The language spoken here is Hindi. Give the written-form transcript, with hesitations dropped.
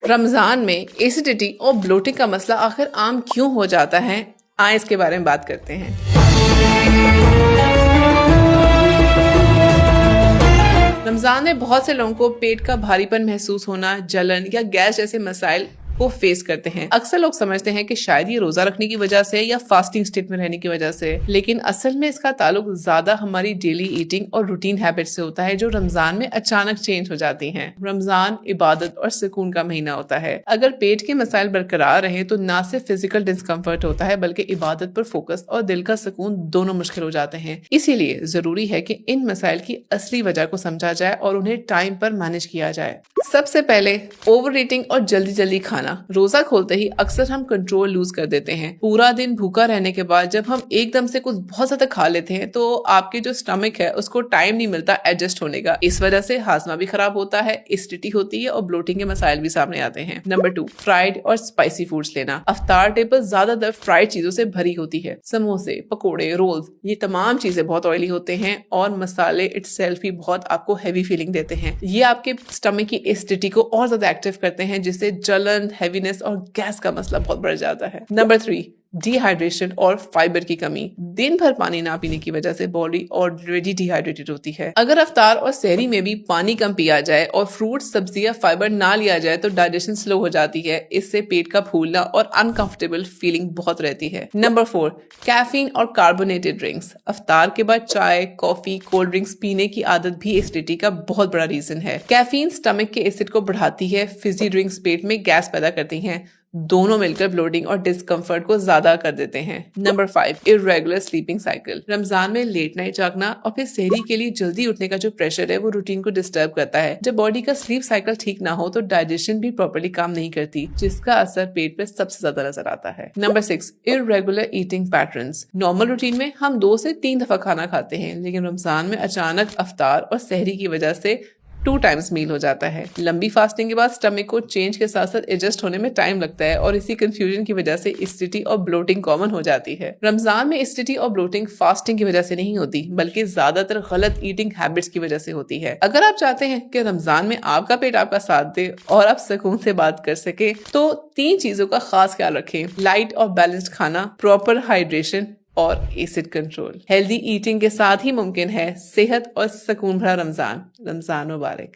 रमजान में एसिडिटी और ब्लोटिंग का मसला आखिर आम क्यों हो जाता है, आइए इसके बारे में बात करते हैं। रमजान में बहुत से लोगों को पेट का भारीपन महसूस होना, जलन या गैस जैसे मसाइल को फेस करते हैं। अक्सर लोग समझते हैं कि शायद ये रोजा रखने की वजह से या फास्टिंग स्टेट में रहने की वजह से, लेकिन असल में इसका ताल्लुक ज्यादा हमारी डेली ईटिंग और रूटीन हैबिट से होता है, जो रमजान में अचानक चेंज हो जाती हैं। रमजान इबादत और सुकून का महीना होता है। अगर पेट के मसाइल बरकरार रहे तो ना सिर्फ फिजिकल डिस्कम्फर्ट होता है, बल्कि इबादत पर फोकस और दिल का सुकून दोनों मुश्किल हो जाते हैं। इसीलिए जरूरी है कि इन मसाइल की असली वजह को समझा जाए और उन्हें टाइम पर मैनेज किया जाए। सबसे पहले ओवर ईटिंग और जल्दी जल्दी खाना। रोजा खोलते ही अक्सर हम कंट्रोल लूज कर देते हैं। पूरा दिन भूखा रहने के बाद जब हम एकदम से कुछ बहुत ज्यादा खा लेते हैं तो आपके जो स्टमक है उसको टाइम नहीं मिलता एडजस्ट होने का। इस वजह से हाजमा भी खराब होता है, एसिडिटी होती है और ब्लोटिंग के मसाइल भी सामने आते हैं। नंबर 2, फ्राइड और स्पाइसी फूड्स लेना। अफ्तार टेबल ज्यादातर फ्राइड चीजों से भरी होती है। समोसे, पकोड़े, रोल्स, ये तमाम चीजें बहुत ऑयली होते हैं और मसाले इटसेल्फ भी बहुत आपको हैवी फीलिंग देते हैं। ये आपके स्टमक की एसिडिटी को और ज्यादा एक्टिव करते हैं, जिससे जलन, हैवीनेस और गैस का मसला बहुत बढ़ जाता है। नंबर 3, डिहाइड्रेशन और फाइबर की कमी। दिन भर पानी ना पीने की वजह से बॉडी ऑलरेडी डिहाइड्रेटेड होती है। अगर अफ्तार और सहरी में भी पानी कम पिया जाए और फ्रूट, सब्जियां, फाइबर ना लिया जाए तो डाइजेशन स्लो हो जाती है। इससे पेट का फूलना और अनकंफर्टेबल फीलिंग बहुत रहती है। नंबर 4, कैफीन और कार्बोनेटेड ड्रिंक्स। अफ्तार के बाद चाय, कॉफी, कोल्ड ड्रिंक्स पीने की आदत भी एसिडिटी का बहुत बड़ा रीजन है। कैफीन स्टमक के एसिड को बढ़ाती है, फिजी ड्रिंक्स पेट में गैस पैदा करती हैं। दोनों मिलकर ब्लोटिंग और डिस्कम्फर्ट को ज्यादा कर देते हैं। Number 5, irregular sleeping cycle. Ramzan में लेट नाइट जागना और फिर सहरी के लिए जल्दी उठने का जो प्रेशर है वो रूटीन को डिस्टर्ब करता है। जब बॉडी का स्लीप साइकिल ठीक ना हो तो डाइजेशन भी प्रॉपर्ली काम नहीं करती, जिसका असर पेट पे सबसे ज्यादा नजर आता है। Number 6, irregular eating patterns. Normal routine में हम 2 से 3 दफा खाना खाते हैं, लेकिन रमजान में अचानक अफ्तार और सहरी की वजह से 2 टाइम्स मील हो जाता है। लंबी फास्टिंग के बाद स्टमक को चेंज के साथ साथ एडजस्ट होने में टाइम लगता है और इसी कंफ्यूजन की वजह से एसिडिटी और ब्लोटिंग कॉमन हो जाती है। रमजान में एसिडिटी और ब्लोटिंग फास्टिंग की वजह से नहीं होती, बल्कि ज्यादातर गलत ईटिंग हैबिट्स की वजह से होती है। अगर आप चाहते हैं कि रमजान में आपका पेट आपका साथ दे और आप सुकून से बात कर सके तो 3 चीजों का खास ख्याल रखें। लाइट और बैलेंस्ड खाना, प्रॉपर हाइड्रेशन और एसिड कंट्रोल। हेल्दी ईटिंग के साथ ही मुमकिन है सेहत और सुकून भरा रमजान। रमजान मुबारक।